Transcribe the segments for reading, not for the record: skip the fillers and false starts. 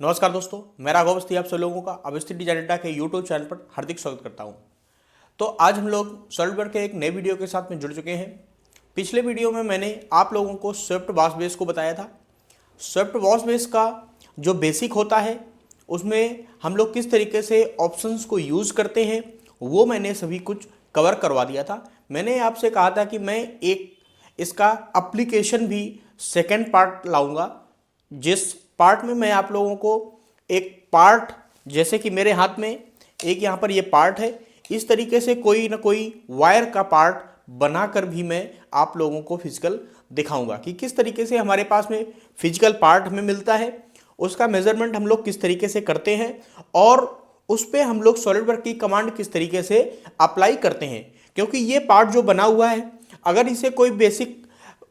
नमस्कार दोस्तों, मैं राघव अवस्थी आप सब लोगों का अवस्थी डिजाइन अड्डा के यूट्यूब चैनल पर हार्दिक स्वागत करता हूं। तो आज हम लोग सॉलिडवर्क के एक नए वीडियो के साथ में जुड़ चुके हैं। पिछले वीडियो में मैंने आप लोगों को स्विफ्ट वॉश बेस को बताया था। स्विफ्ट वॉश बेस का जो बेसिक होता है उसमें हम लोग किस तरीके से ऑप्शंस को यूज़ करते हैं वो मैंने सभी कुछ कवर करवा दिया था। मैंने आपसे कहा था कि मैं एक इसका एप्लीकेशन भी सेकेंड पार्ट लाऊंगा, जिस पार्ट में मैं आप लोगों को एक पार्ट, जैसे कि मेरे हाथ में एक यहाँ पर ये पार्ट है, इस तरीके से कोई ना कोई वायर का पार्ट बनाकर भी मैं आप लोगों को फिजिकल दिखाऊंगा कि किस तरीके से हमारे पास में फिजिकल पार्ट हमें मिलता है, उसका मेजरमेंट हम लोग किस तरीके से करते हैं और उस पर हम लोग सॉलिडवर्क की कमांड किस तरीके से अप्लाई करते हैं। क्योंकि ये पार्ट जो बना हुआ है, अगर इसे कोई बेसिक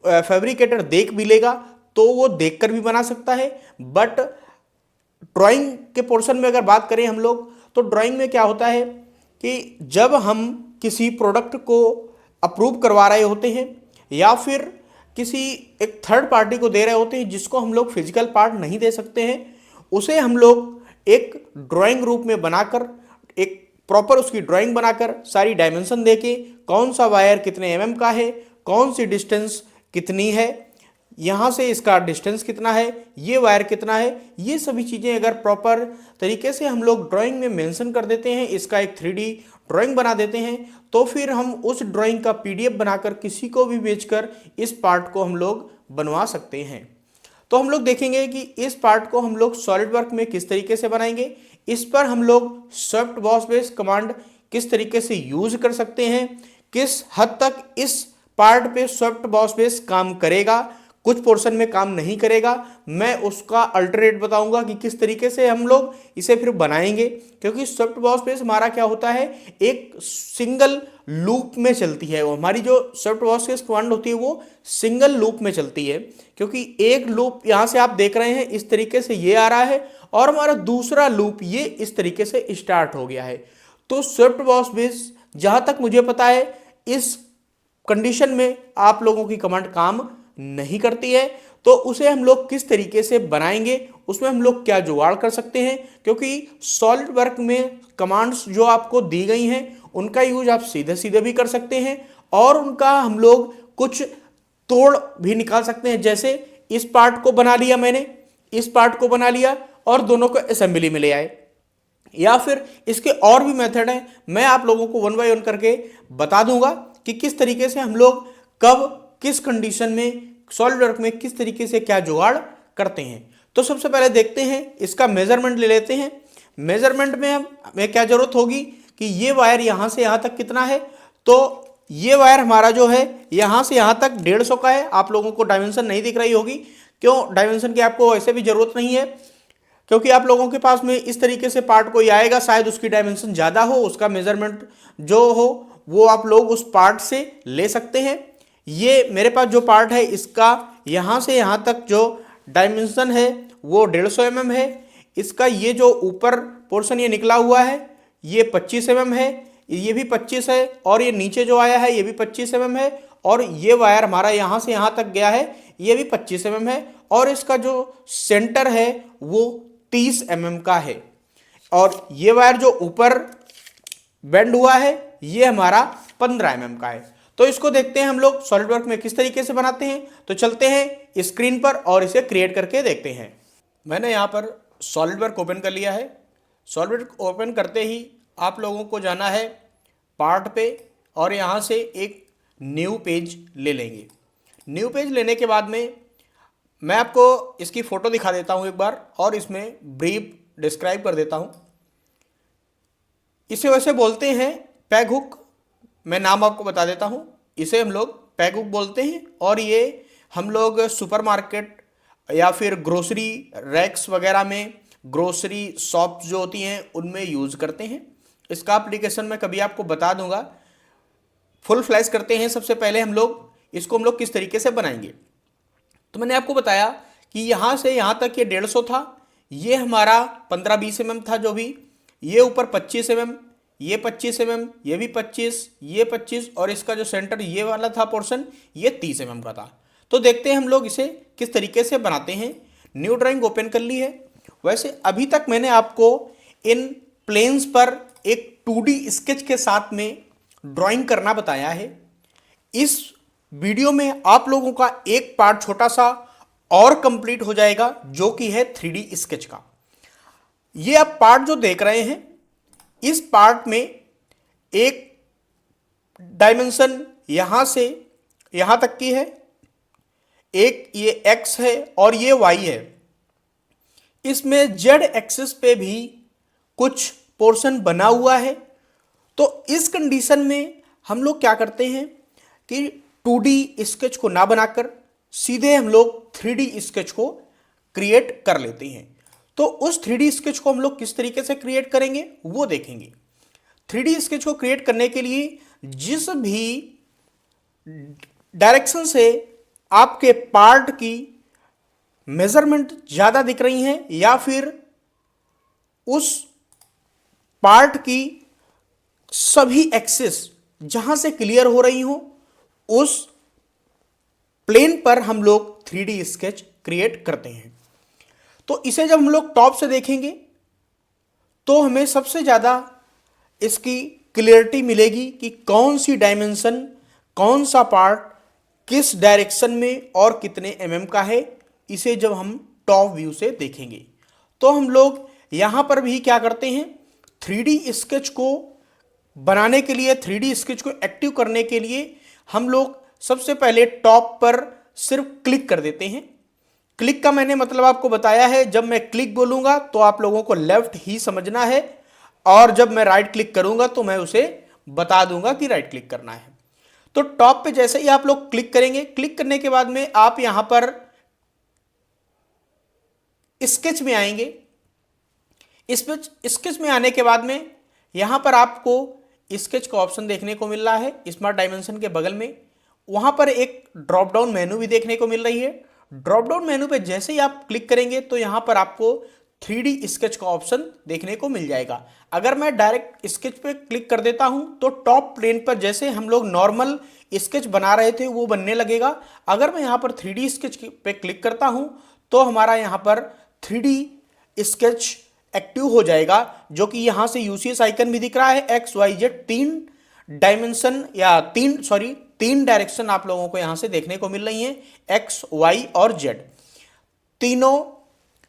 फैब्रिकेटर देख भी लेगा तो वो देखकर भी बना सकता है। बट ड्राइंग के पोर्शन में अगर बात करें हम लोग, तो ड्राइंग में क्या होता है कि जब हम किसी प्रोडक्ट को अप्रूव करवा रहे होते हैं या फिर किसी एक थर्ड पार्टी को दे रहे होते हैं जिसको हम लोग फिजिकल पार्ट नहीं दे सकते हैं, उसे हम लोग एक ड्राइंग रूप में बनाकर, एक प्रॉपर उसकी ड्राइंग बनाकर सारी डायमेंशन देके, कौन सा वायर कितने एमएम का है, कौन सी डिस्टेंस कितनी है, यहाँ से इसका डिस्टेंस कितना है, ये वायर कितना है, ये सभी चीज़ें अगर प्रॉपर तरीके से हम लोग ड्राइंग में मेंशन कर देते हैं, इसका एक 3D ड्राइंग बना देते हैं, तो फिर हम उस ड्राइंग का PDF बनाकर किसी को भी बेचकर इस पार्ट को हम लोग बनवा सकते हैं। तो हम लोग देखेंगे कि इस पार्ट को हम लोग सॉलिडवर्क में किस तरीके से बनाएंगे, इस पर हम लोग स्विफ्ट वॉश बेस कमांड किस तरीके से यूज कर सकते हैं, किस हद तक इस पार्ट पे स्विफ्ट वॉश बेस काम करेगा, कुछ पोर्शन में काम नहीं करेगा। मैं उसका अल्टरनेट बताऊंगा कि किस तरीके से हम लोग इसे फिर बनाएंगे। क्योंकि स्विफ्ट वॉश बेस हमारा क्या होता है, एक सिंगल लूप में चलती है। वो हमारी जो स्विफ्ट वॉश बेस कमांड होती है वो सिंगल लूप में चलती है। क्योंकि एक लूप यहाँ से आप देख रहे हैं इस तरीके से ये आ रहा है और हमारा दूसरा लूप ये इस तरीके से स्टार्ट हो गया है। तो स्विफ्ट वॉश बेस जहाँ तक मुझे पता है इस कंडीशन में आप लोगों की कमांड काम नहीं करती है। तो उसे हम लोग किस तरीके से बनाएंगे, उसमें हम लोग क्या जुगाड़ कर सकते हैं। क्योंकि सॉलिडवर्क में कमांड्स जो आपको दी गई हैं उनका यूज आप सीधे सीधे भी कर सकते हैं और उनका हम लोग कुछ तोड़ भी निकाल सकते हैं। जैसे इस पार्ट को बना लिया मैंने, इस पार्ट को बना लिया और दोनों को असेंबली में ले आए, या फिर इसके और भी मेथड हैं। मैं आप लोगों को वन बाय वन करके बता दूंगा कि किस तरीके से हम लोग कब किस कंडीशन में सॉलिडवर्क में किस तरीके से क्या जुगाड़ करते हैं। तो सबसे पहले देखते हैं, इसका मेजरमेंट ले लेते हैं। मेजरमेंट में हमें क्या जरूरत होगी कि ये वायर यहां से यहां तक कितना है। तो ये वायर हमारा जो है यहां से यहां तक 150 का है। आप लोगों को डायमेंशन नहीं दिख रही होगी, क्यों? डायमेंशन की आपको वैसे भी जरूरत नहीं है, क्योंकि आप लोगों के पास में इस तरीके से पार्ट कोई आएगा, शायद उसकी डायमेंशन ज़्यादा हो, उसका मेजरमेंट जो हो वो आप लोग उस पार्ट से ले सकते हैं। ये मेरे पास जो पार्ट है इसका यहाँ से यहाँ तक जो डायमेंशन है वो 150 mm है। इसका ये जो ऊपर पोर्शन ये निकला हुआ है ये 25 mm है, ये भी 25 है, और ये नीचे जो आया है ये भी 25 mm है, और ये वायर हमारा यहाँ से यहाँ तक गया है ये भी 25 mm है, और इसका जो सेंटर है वो 30 mm का है, और ये वायर जो ऊपर बेंड हुआ है ये हमारा 15 mm का है। तो इसको देखते हैं हम लोग सॉलिडवर्क में किस तरीके से बनाते हैं। तो चलते हैं स्क्रीन पर और इसे क्रिएट करके देखते हैं। मैंने यहाँ पर सॉलिडवर्क ओपन कर लिया है। सॉलिडवर्क ओपन करते ही आप लोगों को जाना है पार्ट पे और यहाँ से एक न्यू पेज ले लेंगे। न्यू पेज लेने के बाद में मैं आपको इसकी फ़ोटो दिखा देता हूँ एक बार, और इसमें ब्रीफ डिस्क्राइब कर देता हूँ। इसे वैसे बोलते हैं पैग हुक, मैं नाम आपको बता देता हूँ। इसे हम लोग पैग हुक बोलते हैं, और ये हम लोग सुपरमार्केट या फिर ग्रोसरी रैक्स वगैरह में, ग्रोसरी शॉप्स जो होती हैं उनमें यूज़ करते हैं। इसका एप्लीकेशन मैं कभी आपको बता दूंगा। फुल फ्लैश करते हैं। सबसे पहले हम लोग किस तरीके से बनाएंगे। तो मैंने आपको बताया कि यहाँ से यहाँ तक ये 150 था, ये हमारा 15-20 mm था जो भी, ये ऊपर 25 mm, ये 25 mm, ये भी 25, ये 25, और इसका जो सेंटर ये वाला था पोर्शन ये 30 mm का था। तो देखते हैं हम लोग इसे किस तरीके से बनाते हैं। न्यू ड्राइंग ओपन कर ली है। वैसे अभी तक मैंने आपको इन प्लेन्स पर एक 2D स्केच के साथ में ड्राइंग करना बताया है। इस वीडियो में आप लोगों का एक पार्ट छोटा सा और कंप्लीट हो जाएगा, जो कि है 3D स्केच का। ये आप पार्ट जो देख रहे हैं, इस पार्ट में एक डायमेंशन यहां से यहां तक की है, एक ये x है और ये y है। इसमें z एक्सिस पे भी कुछ पोर्शन बना हुआ है। तो इस कंडीशन में हम लोग क्या करते हैं कि 2D स्केच को ना बनाकर सीधे हम लोग 3D स्केच को क्रिएट कर लेते हैं। तो उस 3D स्केच को हम लोग किस तरीके से क्रिएट करेंगे वो देखेंगे। 3D स्केच को क्रिएट करने के लिए जिस भी डायरेक्शन से आपके पार्ट की मेजरमेंट ज्यादा दिख रही है या फिर उस पार्ट की सभी एक्सिस जहां से क्लियर हो रही हो, उस प्लेन पर हम लोग 3D स्केच क्रिएट करते हैं। तो इसे जब हम लोग टॉप से देखेंगे तो हमें सबसे ज्यादा इसकी क्लियरिटी मिलेगी कि कौन सी डायमेंशन, कौन सा पार्ट किस डायरेक्शन में और कितने mm का है। इसे जब हम टॉप व्यू से देखेंगे तो हम लोग यहां पर भी क्या करते हैं, 3D स्केच को बनाने के लिए, 3D स्केच को एक्टिव करने के लिए हम लोग सबसे पहले टॉप पर सिर्फ क्लिक कर देते हैं। क्लिक का मैंने मतलब आपको बताया है। जब मैं क्लिक बोलूंगा तो आप लोगों को लेफ्ट ही समझना है, और जब मैं राइट क्लिक करूंगा तो मैं उसे बता दूंगा कि राइट क्लिक करना है। तो टॉप पे जैसे ही आप लोग क्लिक करेंगे, क्लिक करने के बाद में आप यहां पर स्केच में आएंगे। स्केच में आने के बाद में यहां पर आपको स्केच का ऑप्शन देखने को मिल रहा है स्मार्ट डायमेंशन के बगल में। वहां पर एक ड्रॉप डाउन मेनू भी देखने को मिल रही है। ड्रॉप डाउन मेनू पे जैसे ही आप क्लिक करेंगे तो यहां पर आपको 3D स्केच का ऑप्शन देखने को मिल जाएगा। अगर मैं डायरेक्ट स्केच पे क्लिक कर देता हूं तो टॉप प्लेन पर जैसे हम लोग नॉर्मल स्केच बना रहे थे वो बनने लगेगा। अगर मैं यहां पर 3D स्केच पे क्लिक करता हूं तो हमारा यहां पर 3D स्केच एक्टिव हो जाएगा, जो कि यहां से यूसीएस आइकन भी दिख रहा है। एक्स वाई जेड तीन डायमेंशन या तीन डायरेक्शन आप लोगों को यहां से देखने को मिल रही हैं, एक्स वाई और जेड। तीनों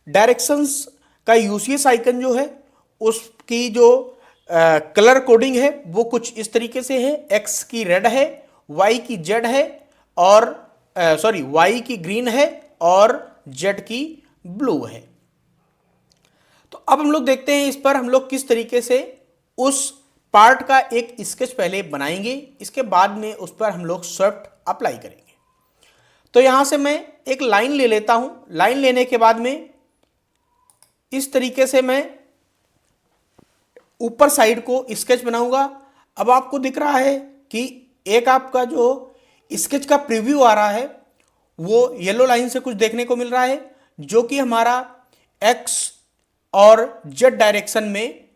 डायरेक्शंस का यूसीएस आइकन जो है उसकी जो कलर कोडिंग है वो कुछ इस तरीके से है। एक्स की रेड है, वाई की जेड है और वाई की ग्रीन है और जेड की ब्लू है। तो अब हम लोग देखते हैं इस पर हम लोग किस तरीके से उस पार्ट का एक स्केच पहले बनाएंगे, इसके बाद में उस पर हम लोग सॉफ्ट अप्लाई करेंगे। तो यहां से मैं एक लाइन ले लेता हूं। लाइन लेने के बाद में इस तरीके से मैं ऊपर साइड को स्केच बनाऊंगा। अब आपको दिख रहा है कि एक आपका जो स्केच का प्रीव्यू आ रहा है वो येलो लाइन से कुछ देखने को मिल रहा है, जो कि हमारा एक्स और जेड डायरेक्शन में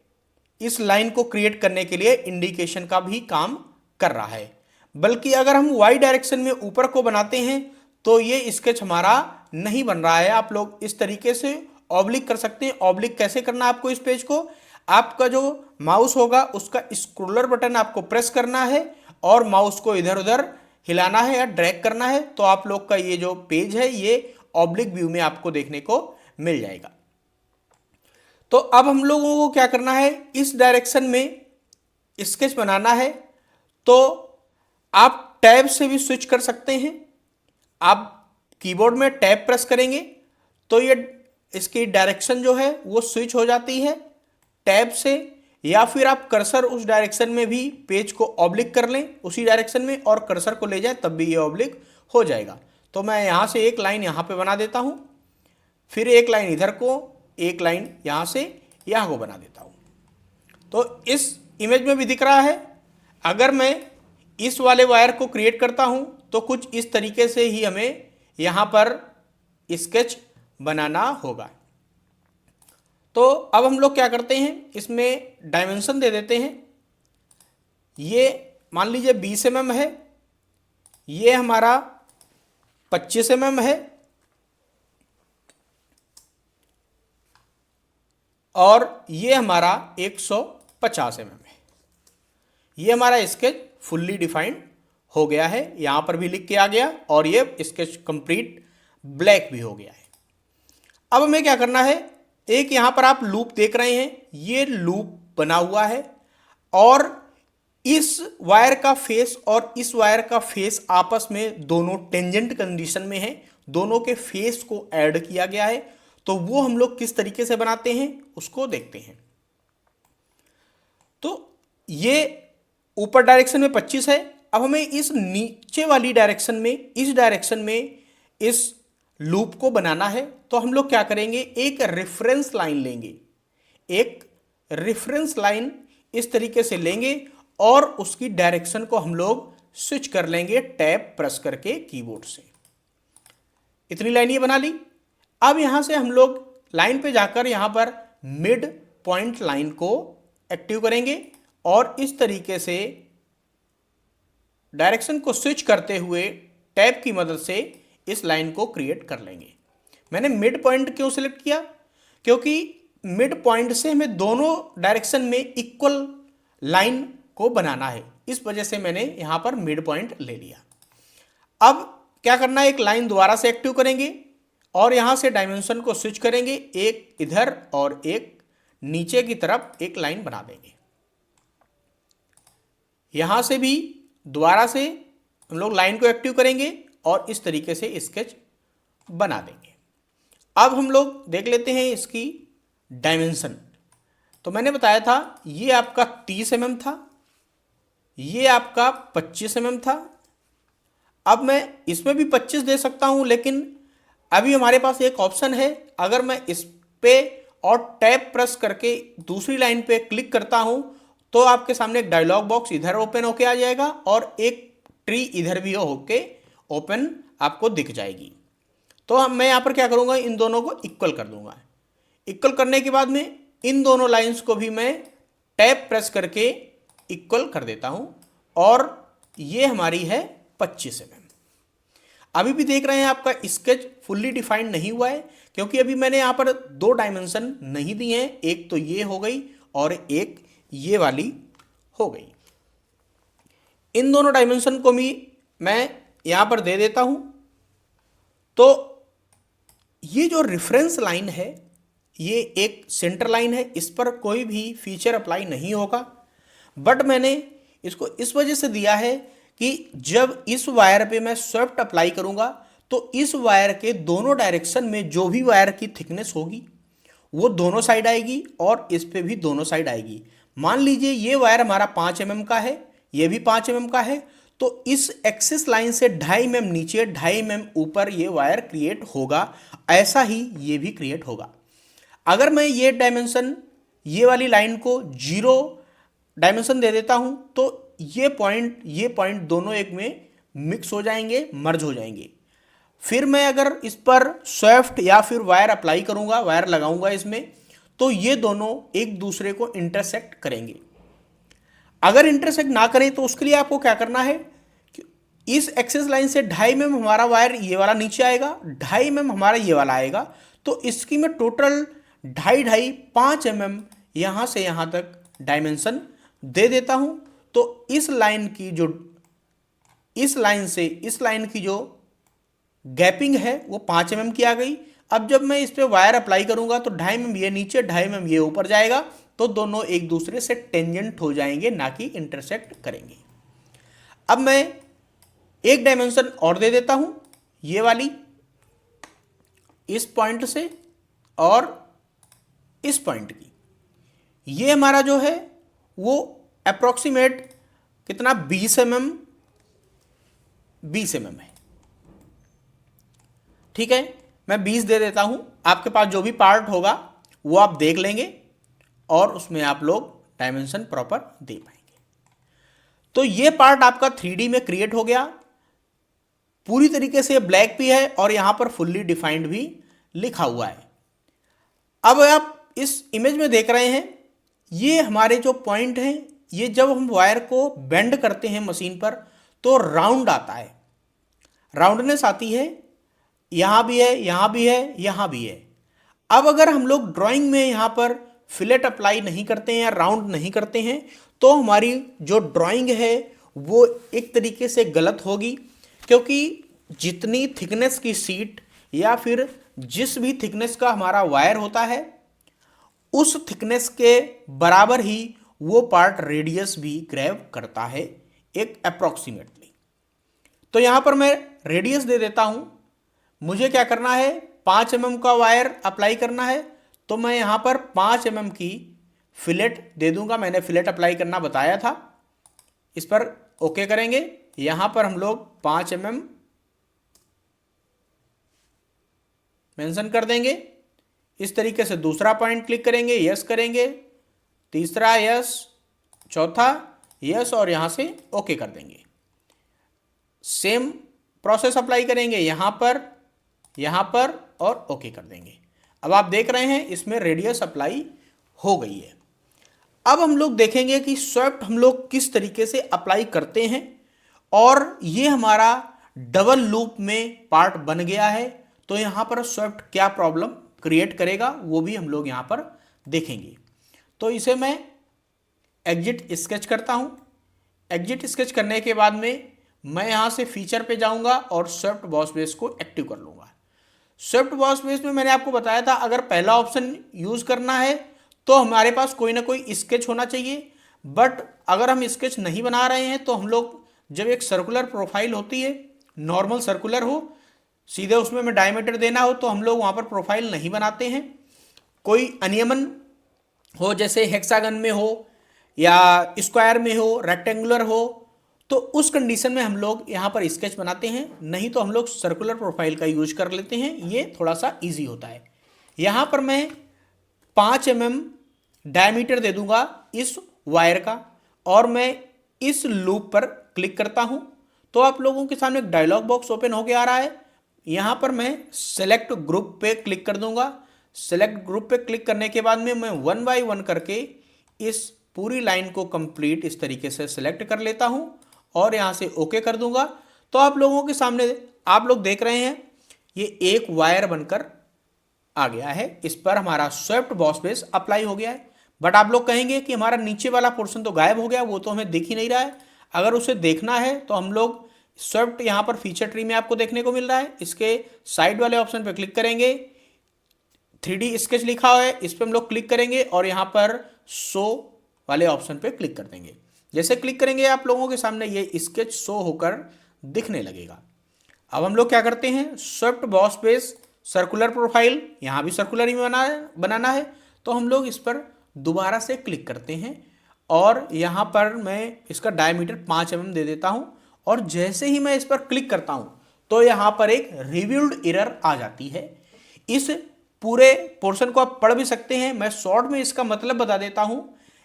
इस लाइन को क्रिएट करने के लिए इंडिकेशन का भी काम कर रहा है। बल्कि अगर हम वाई डायरेक्शन में ऊपर को बनाते हैं तो ये स्केच हमारा नहीं बन रहा है। आप लोग इस तरीके से ऑब्लिक कर सकते हैं। ऑब्लिक कैसे करना है आपको, इस पेज को आपका जो माउस होगा उसका स्क्रोलर बटन आपको प्रेस करना है और माउस को इधर उधर हिलाना है या ड्रैग करना है, तो आप लोग का ये जो पेज है ये ऑब्लिक व्यू में आपको देखने को मिल जाएगा। तो अब हम लोगों को क्या करना है, इस डायरेक्शन में स्केच बनाना है। तो आप टैब से भी स्विच कर सकते हैं। आप कीबोर्ड में टैब प्रेस करेंगे तो ये इसकी डायरेक्शन जो है वो स्विच हो जाती है टैब से, या फिर आप कर्सर उस डायरेक्शन में भी पेज को ऑब्लिक कर लें उसी डायरेक्शन में और कर्सर को ले जाए तब भी ये ऑब्लिक हो जाएगा। तो मैं यहां से एक लाइन यहां पे बना देता हूं, फिर एक लाइन इधर को, एक लाइन यहां से यहां को बना देता हूं। तो इस इमेज में भी दिख रहा है। अगर मैं इस वाले वायर को क्रिएट करता हूं तो कुछ इस तरीके से ही हमें यहां पर स्केच बनाना होगा। तो अब हम लोग क्या करते हैं, इसमें डायमेंशन दे देते हैं। ये मान लीजिए 20 mm है, ये हमारा 25 mm है, और ये हमारा 150 mm है। ये हमारा स्केच फुल्ली डिफाइंड हो गया है, यहाँ पर भी लिख के आ गया और ये स्केच कंप्लीट ब्लैक भी हो गया है। अब हमें क्या करना है, एक यहाँ पर आप लूप देख रहे हैं, ये लूप बना हुआ है और इस वायर का फेस और इस वायर का फेस आपस में दोनों टेंजेंट कंडीशन में है, दोनों के फेस को ऐड किया गया है। तो वो हम लोग किस तरीके से बनाते हैं उसको देखते हैं। तो ये ऊपर डायरेक्शन में 25 है। अब हमें इस नीचे वाली डायरेक्शन में, इस डायरेक्शन में इस लूप को बनाना है। तो हम लोग क्या करेंगे, एक रेफरेंस लाइन लेंगे, एक रेफरेंस लाइन इस तरीके से लेंगे और उसकी डायरेक्शन को हम लोग स्विच कर लेंगे टैब प्रेस करके कीबोर्ड से। इतनी लाइन ये बना ली। अब यहां से हम लोग लाइन पे जाकर यहां पर मिड पॉइंट लाइन को एक्टिव करेंगे और इस तरीके से डायरेक्शन को स्विच करते हुए टैब की मदद से इस लाइन को क्रिएट कर लेंगे। मैंने मिड पॉइंट क्यों सिलेक्ट किया, क्योंकि मिड पॉइंट से हमें दोनों डायरेक्शन में इक्वल लाइन को बनाना है, इस वजह से मैंने यहां पर मिड पॉइंट ले लिया। अब क्या करना है, एक लाइन दोबारा से एक्टिव करेंगे और यहां से डायमेंशन को स्विच करेंगे, एक इधर और एक नीचे की तरफ एक लाइन बना देंगे। यहां से भी दोबारा से हम लोग लाइन को एक्टिव करेंगे और इस तरीके से स्केच बना देंगे। अब हम लोग देख लेते हैं इसकी डायमेंशन। तो मैंने बताया था ये आपका 30 mm था, ये आपका 25 mm था। अब मैं इसमें भी 25 दे सकता हूं, लेकिन अभी हमारे पास एक ऑप्शन है, अगर मैं इस पे और टैब प्रेस करके दूसरी लाइन पे क्लिक करता हूं तो आपके सामने एक डायलॉग बॉक्स इधर ओपन होके आ जाएगा और एक ट्री इधर भी होके ओपन आपको दिख जाएगी। तो मैं यहाँ पर क्या करूँगा, इन दोनों को इक्वल कर दूंगा। इक्वल करने के बाद में इन दोनों लाइंस को भी मैं टैब प्रेस करके इक्वल कर देता हूँ और ये हमारी है 25 mm। अभी भी देख रहे हैं आपका स्केच फुल्ली डिफाइंड नहीं हुआ है, क्योंकि अभी मैंने यहाँ पर दो डायमेंशन नहीं दिए हैं, एक तो ये हो गई और एक ये वाली हो गई। इन दोनों डायमेंशन को भी मैं यहाँ पर दे देता हूँ। तो ये जो रेफरेंस लाइन है ये एक सेंटर लाइन है, इस पर कोई भी फीचर अप्लाई नहीं होगा, बट मैंने इसको इस वजह से दिया है कि जब इस वायर पे मैं स्वेप्ट अप्लाई करूंगा तो इस वायर के दोनों डायरेक्शन में जो भी वायर की थिकनेस होगी वो दोनों साइड आएगी और इस पे भी दोनों साइड आएगी। मान लीजिए ये वायर हमारा 5 mm का है, ये भी 5 mm का है, तो इस एक्सिस लाइन से 2.5 mm नीचे 2.5 mm ऊपर ये वायर क्रिएट होगा। ऐसा ही ये भी क्रिएट होगा। अगर मैं ये डायमेंशन, ये वाली लाइन को 0 डायमेंशन दे देता हूं तो ये पॉइंट दोनों एक में मिक्स हो जाएंगे, मर्ज हो जाएंगे। फिर मैं अगर इस पर स्वेफ्ट या फिर वायर अप्लाई करूंगा, वायर लगाऊंगा इसमें, तो ये दोनों एक दूसरे को इंटरसेक्ट करेंगे। अगर इंटरसेक्ट ना करें तो उसके लिए आपको क्या करना है, इस एक्सिस लाइन से 2.5 mm हमारा वायर ये वाला नीचे आएगा, 2.5 mm हमारा ये वाला आएगा, तो इसकी मैं टोटल 2.5 5 mm यहां से यहां तक डायमेंशन दे देता हूं। तो इस लाइन की जो, इस लाइन से इस लाइन की जो गैपिंग है वो 5 mm की आ गई। अब जब मैं इस पे वायर अप्लाई करूंगा तो 2.5 mm ये नीचे, 2.5 mm ये ऊपर जाएगा, तो दोनों एक दूसरे से टेंजेंट हो जाएंगे, ना कि इंटरसेक्ट करेंगे। अब मैं एक डायमेंशन और दे देता हूं, ये वाली इस पॉइंट से और इस पॉइंट की। ये हमारा जो है वो अप्रोक्सीमेट कितना 20 mm है। ठीक है, मैं 20 दे देता हूं। आपके पास जो भी पार्ट होगा वो आप देख लेंगे और उसमें आप लोग डायमेंशन प्रॉपर दे पाएंगे। तो ये पार्ट आपका 3D में क्रिएट हो गया, पूरी तरीके से ब्लैक भी है और यहां पर फुल्ली डिफाइंड भी लिखा हुआ है। अब आप इस इमेज में देख रहे हैं, ये हमारे जो पॉइंट हैं, ये जब हम वायर को बेंड करते हैं मशीन पर तो राउंड आता है, राउंडनेस आती है, यहां भी है, यहां भी है, यहां भी है। अब अगर हम लोग ड्राइंग में यहां पर फिलेट अप्लाई नहीं करते हैं या राउंड नहीं करते हैं तो हमारी जो ड्राइंग है वो एक तरीके से गलत होगी, क्योंकि जितनी थिकनेस की सीट या फिर जिस भी थिकनेस का हमारा वायर होता है उस थिकनेस के बराबर ही वो पार्ट रेडियस भी ग्रैब करता है एक अप्रॉक्सीमेटली। तो यहां पर मैं रेडियस दे देता हूं, मुझे क्या करना है 5 mm का वायर अप्लाई करना है, तो मैं यहां पर 5 mm की फिलेट दे दूंगा। मैंने फिलेट अप्लाई करना बताया था, इस पर ओके करेंगे। यहां पर हम लोग 5 mm मेंशन कर देंगे। इस तरीके से दूसरा पॉइंट क्लिक करेंगे, यस करेंगे, तीसरा यस, चौथा यस और यहां से ओके कर देंगे। सेम प्रोसेस अप्लाई करेंगे यहां पर और ओके कर देंगे। अब आप देख रहे हैं इसमें रेडियस अप्लाई हो गई है। अब हम लोग देखेंगे कि स्वेप्ट हम लोग किस तरीके से अप्लाई करते हैं, और ये हमारा डबल लूप में पार्ट बन गया है। तो यहां पर स्वेप्ट क्या प्रॉब्लम क्रिएट करेगा वो भी हम लोग यहां पर देखेंगे। तो इसे मैं एग्जिट स्केच करता हूं। एग्जिट स्केच करने के बाद में मैं यहां से फीचर पे जाऊंगा और स्वेप्ट बॉस बेस को एक्टिव कर लूंगा। स्वेप्ट बॉस बेस में मैंने आपको बताया था अगर पहला ऑप्शन यूज करना है तो हमारे पास कोई ना कोई स्केच होना चाहिए, बट अगर हम स्केच नहीं बना रहे हैं तो हम लोग जब एक सर्कुलर प्रोफाइल होती है, नॉर्मल सर्कुलर हो, सीधे उसमें में डायमीटर देना हो, तो हम लोग वहां पर प्रोफाइल नहीं बनाते हैं। कोई अनियमन हो जैसे हेक्सागन में हो या स्क्वायर में हो, रेक्टेंगुलर हो, तो उस कंडीशन में हम लोग यहाँ पर स्केच बनाते हैं, नहीं तो हम लोग सर्कुलर प्रोफाइल का यूज कर लेते हैं, ये थोड़ा सा इजी होता है। यहाँ पर मैं 5 mm डायमीटर दे दूंगा इस वायर का और मैं इस लूप पर क्लिक करता हूं तो आप लोगों के सामने एक डायलॉग बॉक्स ओपन होकर आ रहा है। यहां पर मैं सेलेक्ट ग्रुप पे क्लिक कर दूंगा। सेलेक्ट ग्रुप पे क्लिक करने के बाद में मैं 1 बाय 1 करके इस पूरी लाइन को कंप्लीट इस तरीके से सेलेक्ट कर लेता हूं और यहां से ओके कर दूंगा। तो आप लोगों के सामने आप लोग देख रहे हैं ये एक वायर बनकर आ गया है, इस पर हमारा स्वेप्ट बॉस बेस अप्लाई हो गया है। बट आप लोग कहेंगे कि हमारा नीचे वाला पोर्शन तो गायब हो गया, वो तो हमें दिख ही नहीं रहा है। अगर उसे देखना है तो हम लोग स्वेप्ट यहां पर फीचर ट्री में आपको देखने को मिल रहा है, इसके साइड वाले ऑप्शन पर क्लिक करेंगे, 3D स्केच लिखा हुआ है, इस पर हम लोग क्लिक करेंगे और यहां पर शो वाले ऑप्शन पे क्लिक कर देंगे। जैसे क्लिक करेंगे आप लोगों के सामने ये स्केच शो होकर दिखने लगेगा। अब हम लोग क्या करते हैं, swept boss base circular profile, यहां भी सर्कुलर ही बनाना है, तो हम लोग इस पर दोबारा से क्लिक करते हैं और यहां पर मैं इसका डायमीटर 5 mm दे देता हूं और जैसे ही मैं इस पर क्लिक करता हूं तो यहां पर एक रिव्यूल्ड एरर आ जाती है। इस पूरे पोर्शन को आप पढ़ भी सकते हैं, मैं शॉर्ट में इसका मतलब बता देता हूं।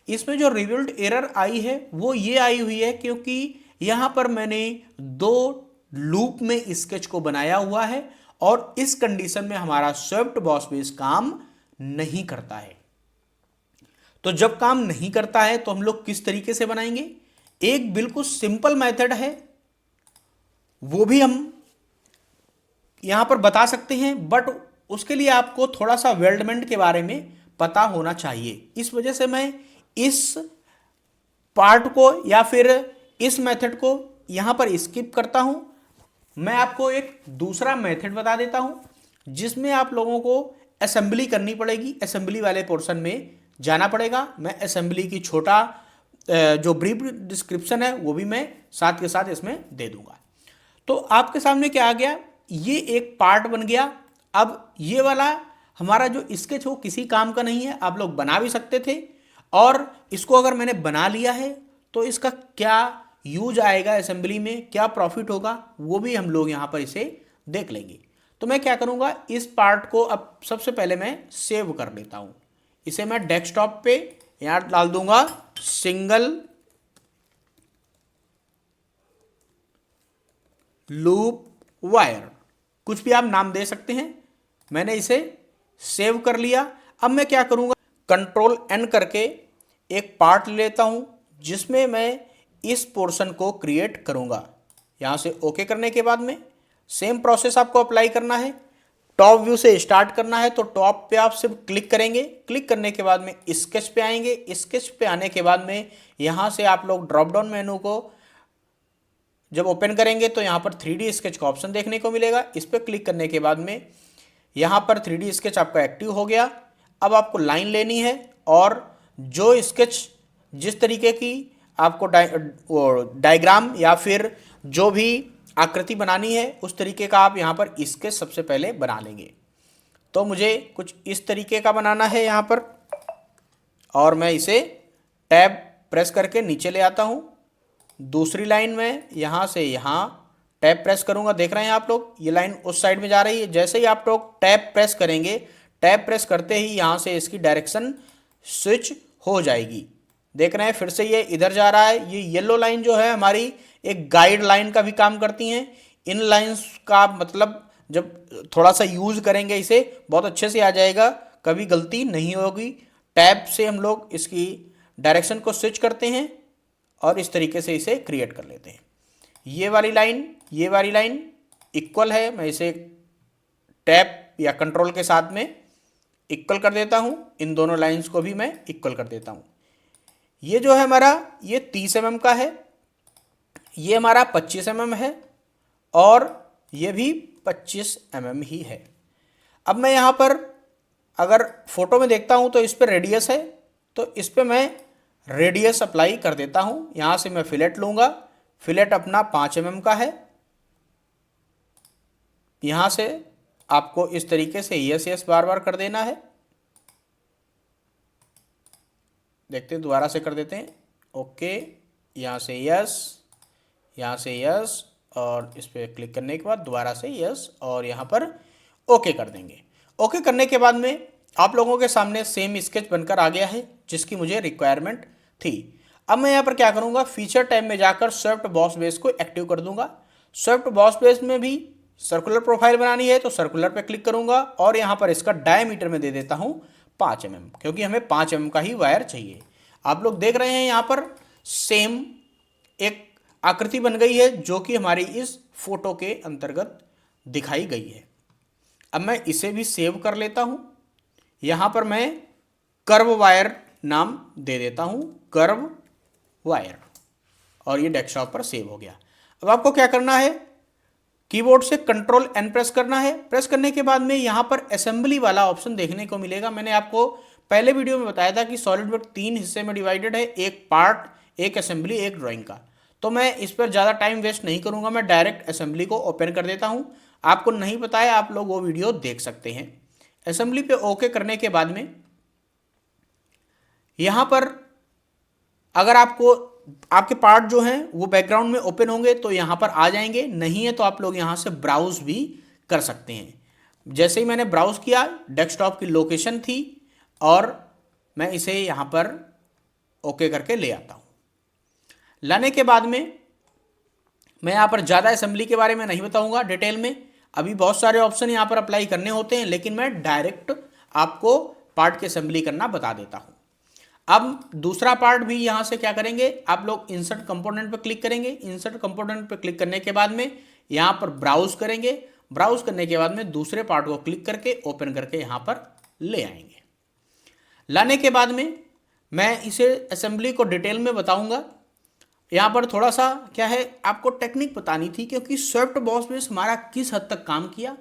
इसमें जो रिव्यूल्ड एरर आई है वो ये आई हुई है क्योंकि यहां पर मैंने 2 लूप में स्केच को बनाया हुआ है और इस कंडीशन में हमारा स्वेप्ट बॉस बेस काम नहीं करता है। तो जब काम नहीं करता है तो हम लोग किस तरीके से बनाएंगे, एक बिल्कुल सिंपल मेथड है, वो भी हम यहां पर बता सकते हैं, बट उसके लिए आपको थोड़ा सा वेल्डमेंट के बारे में पता होना चाहिए। इस वजह से मैं इस पार्ट को या फिर इस मेथड को यहां पर स्किप करता हूं। मैं आपको एक दूसरा मेथड बता देता हूं जिसमें आप लोगों को असेंबली करनी पड़ेगी, असेंबली वाले पोर्शन में जाना पड़ेगा। मैं असेंबली की छोटा जो ब्रीफ डिस्क्रिप्शन है वो भी मैं साथ के साथ इसमें दे दूंगा। तो आपके सामने क्या आ गया, ये एक पार्ट बन गया। अब ये वाला हमारा जो स्केच हो किसी काम का नहीं है, आप लोग बना भी सकते थे, और इसको अगर मैंने बना लिया है तो इसका क्या यूज आएगा असेंबली में, क्या प्रॉफिट होगा, वो भी हम लोग यहाँ पर इसे देख लेंगे। तो मैं क्या करूँगा, इस पार्ट को अब सबसे पहले मैं सेव कर लेता हूँ। इसे मैं डेस्कटॉप पे यहाँ डाल दूंगा सिंगल लूप वायर, कुछ भी आप नाम दे सकते हैं। मैंने इसे सेव कर लिया। अब मैं क्या करूँगा, कंट्रोल N करके एक पार्ट लेता हूँ जिसमें मैं इस पोर्शन को क्रिएट करूँगा। यहाँ से ओके करने के बाद में सेम प्रोसेस आपको अप्लाई करना है। टॉप व्यू से स्टार्ट करना है तो टॉप पे आप सिर्फ क्लिक करेंगे। क्लिक करने के बाद में स्केच पे आएंगे। स्केच पे आने के बाद में यहाँ से आप लोग ड्रॉप डाउन मेनू को जब ओपन करेंगे तो यहाँ पर 3D स्केच का ऑप्शन देखने को मिलेगा। इस पर क्लिक करने के बाद में यहाँ पर 3D स्केच आपका एक्टिव हो गया। अब आपको लाइन लेनी है और जो स्केच जिस तरीके की आपको डायग्राम या फिर जो भी आकृति बनानी है उस तरीके का आप यहाँ पर स्केच सबसे पहले बना लेंगे। तो मुझे कुछ इस तरीके का बनाना है यहाँ पर, और मैं इसे टैब प्रेस करके नीचे ले आता हूँ। दूसरी लाइन में यहाँ से यहाँ टैब प्रेस करूँगा। देख रहे हैं आप लोग, ये लाइन उस साइड में जा रही है। जैसे ही आप लोग टैब प्रेस करेंगे, टैब प्रेस करते ही यहाँ से इसकी डायरेक्शन स्विच हो जाएगी। देख रहे हैं फिर से ये इधर जा रहा है। ये येलो लाइन जो है हमारी एक गाइड लाइन का भी काम करती हैं। इन लाइंस का मतलब जब थोड़ा सा यूज़ करेंगे इसे बहुत अच्छे से आ जाएगा, कभी गलती नहीं होगी। टैब से हम लोग इसकी डायरेक्शन को स्विच करते हैं और इस तरीके से इसे क्रिएट कर लेते हैं। ये वाली लाइन इक्वल है, मैं इसे टैब या कंट्रोल के साथ में इक्वल कर देता हूँ। इन दोनों लाइंस को भी मैं इक्वल कर देता हूँ। ये जो है हमारा ये 30 mm का है, ये हमारा 25 mm है और ये भी 25 mm ही है। अब मैं यहाँ पर अगर फोटो में देखता हूँ तो इस पर रेडियस है, तो इस पर मैं रेडियस अप्लाई कर देता हूँ। यहाँ से मैं फिलेट लूँगा। फिलेट अपना 5 mm का है। यहाँ से आपको इस तरीके से यस बार बार कर देना है। देखते हैं, दोबारा से कर देते हैं। ओके, यहाँ से यस, यहाँ से यस और इस पर क्लिक करने के बाद दोबारा से यस और यहाँ पर ओके कर देंगे। ओके करने के बाद में आप लोगों के सामने सेम स्केच बनकर आ गया है जिसकी मुझे रिक्वायरमेंट थी। अब मैं यहाँ पर क्या करूँगा, फीचर टैब में जाकर स्वेप्ट बॉस बेस को एक्टिव कर दूंगा। स्वेप्ट बॉस बेस में भी सर्कुलर प्रोफाइल बनानी है तो सर्कुलर पे क्लिक करूँगा और यहाँ पर इसका डायमीटर में दे देता हूँ 5 mm, क्योंकि हमें 5 mm का ही वायर चाहिए। आप लोग देख रहे हैं यहाँ पर सेम एक आकृति बन गई है जो कि हमारी इस फोटो के अंतर्गत दिखाई गई है। अब मैं इसे भी सेव कर लेता हूँ। यहाँ पर मैं कर्व वायर नाम दे देता हूँ, कर्व वायर, और ये डेस्कटॉप पर सेव हो गया। अब आपको क्या करना है, कीबोर्ड से कंट्रोल एन प्रेस करना है। प्रेस करने के बाद में यहाँ पर असेंबली वाला ऑप्शन देखने को मिलेगा। मैंने आपको पहले वीडियो में बताया था कि सॉलिडवर्क 3 हिस्से में डिवाइडेड है, एक पार्ट, एक असेंबली, एक ड्राइंग का। तो मैं इस पर ज़्यादा टाइम वेस्ट नहीं करूँगा, मैं डायरेक्ट असेंबली को ओपन कर देता हूँ। आपको नहीं पता है, आप लोग वो वीडियो देख सकते हैं। असेंबली पे ओके करने के बाद में यहाँ पर अगर आपको आपके पार्ट जो हैं वो बैकग्राउंड में ओपन होंगे तो यहाँ पर आ जाएंगे, नहीं है तो आप लोग यहाँ से ब्राउज भी कर सकते हैं। जैसे ही मैंने ब्राउज किया, डेस्कटॉप की लोकेशन थी और मैं इसे यहाँ पर ओके करके ले आता हूँ। लाने के बाद में मैं यहाँ पर ज़्यादा असेंबली के बारे में नहीं बताऊँगा डिटेल में, अभी बहुत सारे ऑप्शन यहाँ पर अप्लाई करने होते हैं, लेकिन मैं डायरेक्ट आपको पार्ट की असेंबली करना बता देता हूँ। अब दूसरा पार्ट भी यहाँ से क्या करेंगे, आप लोग इंसर्ट कंपोनेंट पर क्लिक करेंगे। इंसर्ट कंपोनेंट पर क्लिक करने के बाद में यहाँ पर ब्राउज करेंगे। ब्राउज करने के बाद में दूसरे पार्ट को क्लिक करके ओपन करके यहाँ पर ले आएंगे। लाने के बाद में मैं इसे असेंबली को डिटेल में बताऊँगा। यहाँ पर थोड़ा सा क्या है, आपको टेक्निक बतानी थी, क्योंकि स्वेप्ट बॉस बेस हमारा किस हद तक काम किया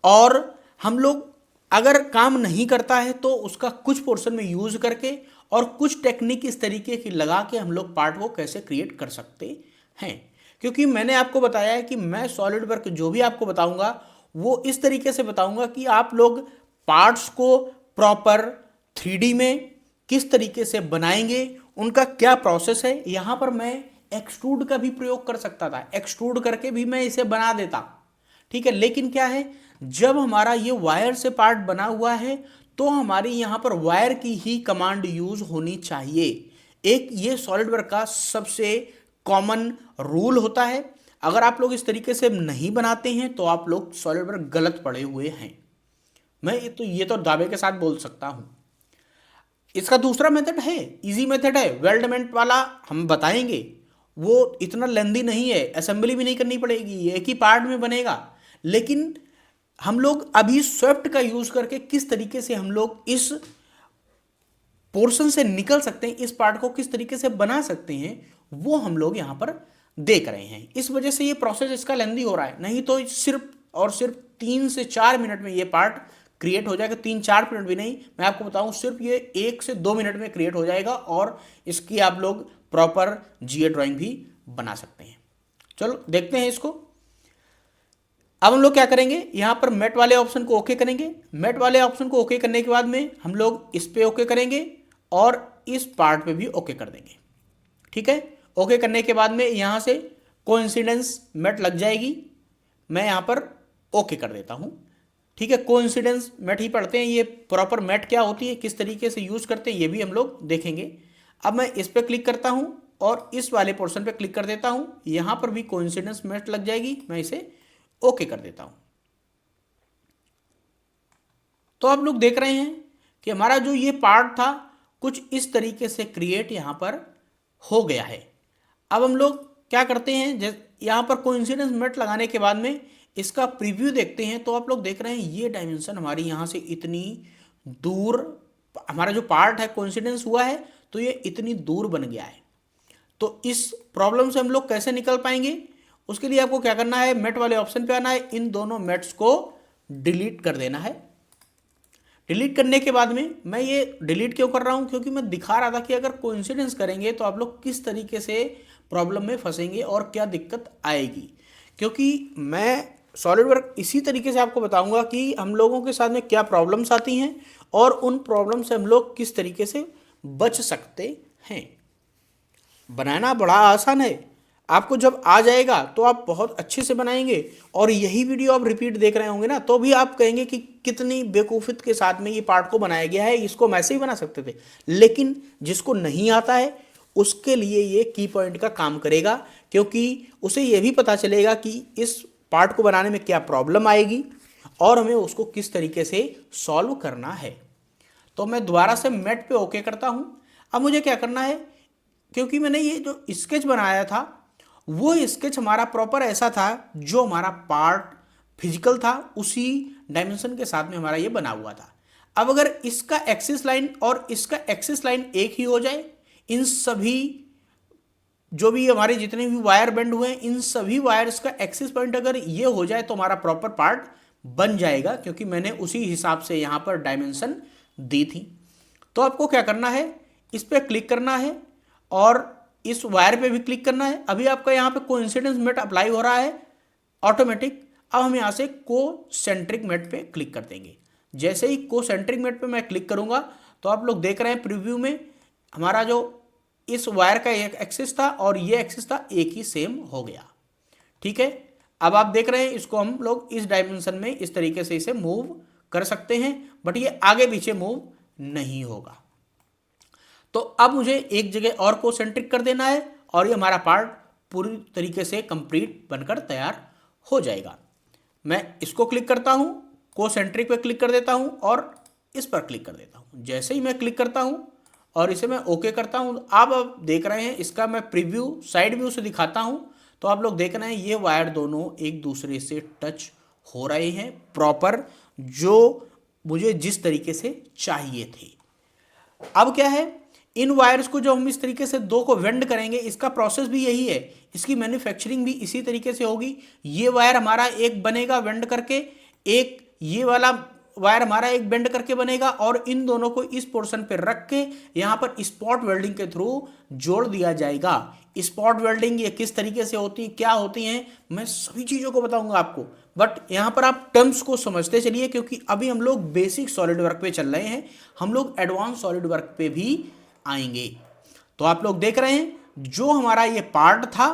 और हम लोग अगर काम नहीं करता है तो उसका कुछ पोर्शन में यूज़ करके और कुछ टेक्निक इस तरीके की लगा के हम लोग पार्ट को कैसे क्रिएट कर सकते हैं। क्योंकि मैंने आपको बताया है कि मैं सॉलिडवर्क जो भी आपको बताऊंगा वो इस तरीके से बताऊंगा कि आप लोग पार्ट्स को प्रॉपर 3D में किस तरीके से बनाएंगे, उनका क्या प्रोसेस है। यहाँ पर मैं एक्सट्रूड का भी प्रयोग कर सकता था, एक्सट्रूड करके भी मैं इसे बना देता, ठीक है। लेकिन क्या है, जब हमारा ये वायर से पार्ट बना हुआ है तो हमारी यहाँ पर वायर की ही कमांड यूज होनी चाहिए। एक ये सॉलिडवर्क का सबसे कॉमन रूल होता है। अगर आप लोग इस तरीके से नहीं बनाते हैं तो आप लोग सॉलिडवर्क गलत पड़े हुए हैं। मैं ये तो दावे के साथ बोल सकता हूँ। इसका दूसरा मेथड है, इजी मेथड है, वेल्डमेंट वाला हम बताएंगे। वो इतना लेंदी नहीं है, असेंबली भी नहीं करनी पड़ेगी, एक ही पार्ट में बनेगा। लेकिन हम लोग अभी स्वेप्ट का यूज करके किस तरीके से हम लोग इस पोर्शन से निकल सकते हैं, इस पार्ट को किस तरीके से बना सकते हैं, वो हम लोग यहां पर देख रहे हैं। इस वजह से ये प्रोसेस इसका लेंदी हो रहा है, नहीं तो सिर्फ और सिर्फ 3 से 4 मिनट में ये पार्ट क्रिएट हो जाएगा। 3-4 मिनट भी नहीं, मैं आपको बताऊं सिर्फ ये 1 से 2 मिनट में क्रिएट हो जाएगा और इसकी आप लोग प्रॉपर जीए ड्राइंग भी बना सकते हैं। चलो देखते हैं इसको। अब हम लोग क्या करेंगे, यहां पर मैट वाले ऑप्शन को ओके करेंगे। मैट वाले ऑप्शन को ओके करने के बाद में हम लोग इस पे ओके करेंगे और इस पार्ट पे भी ओके कर देंगे। ठीक है, ओके करने के बाद में यहां से कोइंसिडेंस मैट लग जाएगी, मैं यहां पर ओके कर देता हूं। ठीक है, कोइंसिडेंस मैट ही पढ़ते हैं, ये प्रॉपर मैट क्या होती है, किस तरीके से यूज करते हैं, ये भी हम लोग देखेंगे। अब मैं इस पर क्लिक करता हूं और इस वाले पोर्शन पे क्लिक कर देता हूं, यहां पर भी कोइंसिडेंस मैट लग जाएगी, मैं इसे ओके कर देता हूं। तो आप लोग देख रहे हैं कि हमारा जो ये पार्ट था कुछ इस तरीके से क्रिएट यहां पर हो गया है। अब हम लोग क्या करते हैं, यहां पर कोइंसिडेंस मेट लगाने के बाद में इसका प्रीव्यू देखते हैं। तो आप लोग देख रहे हैं ये डायमेंशन हमारी यहां से इतनी दूर, हमारा जो पार्ट है कोइंसिडेंस हुआ है तो ये इतनी दूर बन गया है। तो इस प्रॉब्लम से हम लोग कैसे निकल पाएंगे, उसके लिए आपको क्या करना है, मेट वाले ऑप्शन पे आना है, इन दोनों मेट्स को डिलीट कर देना है। डिलीट करने के बाद में, मैं ये डिलीट क्यों कर रहा हूं, क्योंकि मैं दिखा रहा था कि अगर कोइंसिडेंस करेंगे तो आप लोग किस तरीके से प्रॉब्लम में फंसेंगे और क्या दिक्कत आएगी। क्योंकि मैं सॉलिडवर्क इसी तरीके से आपको बताऊंगा कि हम लोगों के साथ में क्या प्रॉब्लम्स आती हैं और उन प्रॉब्लम से हम लोग किस तरीके से बच सकते हैं। बनाना बड़ा आसान है, आपको जब आ जाएगा तो आप बहुत अच्छे से बनाएंगे और यही वीडियो आप रिपीट देख रहे होंगे ना, तो भी आप कहेंगे कि कितनी बेवकूफ़ियत के साथ में ये पार्ट को बनाया गया है, इसको हम ऐसे ही बना सकते थे। लेकिन जिसको नहीं आता है उसके लिए ये की पॉइंट का काम करेगा, क्योंकि उसे ये भी पता चलेगा कि इस पार्ट को बनाने में क्या प्रॉब्लम आएगी और हमें उसको किस तरीके से सॉल्व करना है। तो मैं दोबारा से मैट पे ओके करता हूं। अब मुझे क्या करना है, क्योंकि मैंने ये जो स्केच बनाया था वो स्केच हमारा प्रॉपर ऐसा था, जो हमारा पार्ट फिजिकल था उसी डायमेंशन के साथ में हमारा ये बना हुआ था। अब अगर इसका एक्सिस लाइन और इसका एक्सिस लाइन एक ही हो जाए, इन सभी जो भी हमारे जितने भी वायर बेंड हुए हैं इन सभी वायर्स का एक्सिस पॉइंट अगर ये हो जाए तो हमारा प्रॉपर पार्ट बन जाएगा, क्योंकि मैंने उसी हिसाब से यहां पर डायमेंशन दी थी। तो आपको क्या करना है, इस पर क्लिक करना है और इस वायर पे भी क्लिक करना है। अभी आपका यहाँ पे कोइंसिडेंस मेट अप्लाई हो रहा है ऑटोमेटिक। अब हम यहाँ से कोसेंट्रिक मेट पे क्लिक कर देंगे। जैसे ही कोसेंट्रिक मेट पे मैं क्लिक करूंगा तो आप लोग देख रहे हैं प्रीव्यू में हमारा जो इस वायर का एक एक्सिस था और ये एक्सिस था एक ही सेम हो गया। ठीक है, अब आप देख रहे हैं इसको हम लोग इस डायमेंशन में इस तरीके से इसे मूव कर सकते हैं, बट ये आगे पीछे मूव नहीं होगा। तो अब मुझे एक जगह और कोसेंट्रिक कर देना है और ये हमारा पार्ट पूरी तरीके से कंप्लीट बनकर तैयार हो जाएगा। मैं इसको क्लिक करता हूं, कोसेंट्रिक पे क्लिक कर देता हूं और इस पर क्लिक कर देता हूं। जैसे ही मैं क्लिक करता हूं और इसे मैं ओके करता हूं, आप देख रहे हैं इसका मैं प्रीव्यू साइड व्यू से दिखाता हूं तो आप लोग देख रहे हैं ये वायर दोनों एक दूसरे से टच हो रहे हैं प्रॉपर, जो मुझे जिस तरीके से चाहिए थे। अब क्या है, इन वायर्स को जो हम इस तरीके से दो को वेंड करेंगे, इसका प्रोसेस भी यही है, इसकी मैन्युफैक्चरिंग भी इसी तरीके से होगी। ये वायर हमारा एक बनेगा वेंड करके, एक ये वाला वायर हमारा एक बेंड करके बनेगा और इन दोनों को इस पोर्शन पे रख के यहां पर स्पॉट वेल्डिंग के थ्रू जोड़ दिया जाएगा। स्पॉट वेल्डिंग ये किस तरीके से होती है, क्या होती हैं, मैं सभी चीज़ों को बताऊंगा आपको, बट यहां पर आप टर्म्स को समझते चलिए, क्योंकि अभी हम लोग बेसिक सॉलिड वर्क पे चल रहे हैं, हम लोग एडवांस सॉलिड वर्क पे भी आएंगे। तो आप लोग देख रहे हैं जो हमारा ये पार्ट था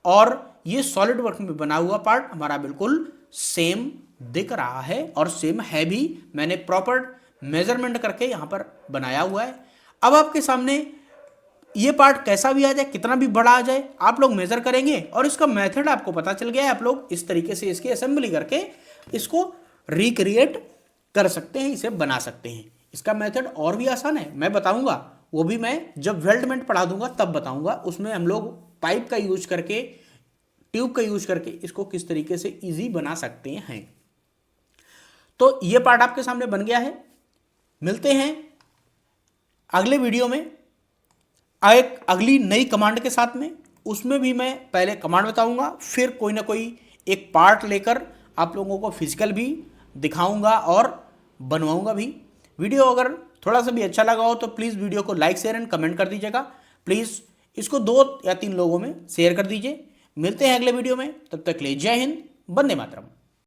और ये सॉलिड वर्क में बना हुआ पार्ट हमारा बिल्कुल सेम दिख रहा है और सेम है भी, मैंने प्रॉपर मेजरमेंट करके यहां पर बनाया हुआ है। अब आपके सामने ये पार्ट कैसा भी आ जाए, कितना भी बड़ा आ जाए, आप लोग मेजर करेंगे और इसका मेथड आपको पता चल गया है। आप लोग इस तरीके से इसकी असेंबली करके इसको रिक्रिएट कर सकते हैं, इसे बना सकते हैं। इसका मेथड और भी आसान है, मैं बताऊंगा, वो भी मैं जब वेल्डमेंट पढ़ा दूंगा तब बताऊंगा। उसमें हम लोग पाइप का यूज करके, ट्यूब का यूज करके इसको किस तरीके से इजी बना सकते हैं। तो ये पार्ट आपके सामने बन गया है। मिलते हैं अगले वीडियो में एक अगली नई कमांड के साथ में। उसमें भी मैं पहले कमांड बताऊंगा, फिर कोई ना कोई एक पार्ट लेकर आप लोगों को फिजिकल भी दिखाऊंगा और बनवाऊंगा भी। वीडियो अगर थोड़ा सा भी अच्छा लगा हो तो प्लीज़ वीडियो को लाइक शेयर एंड कमेंट कर दीजिएगा। प्लीज़ इसको 2 या 3 लोगों में शेयर कर दीजिए। मिलते हैं अगले वीडियो में, तब तक के लिए जय हिंद, वंदे मातरम।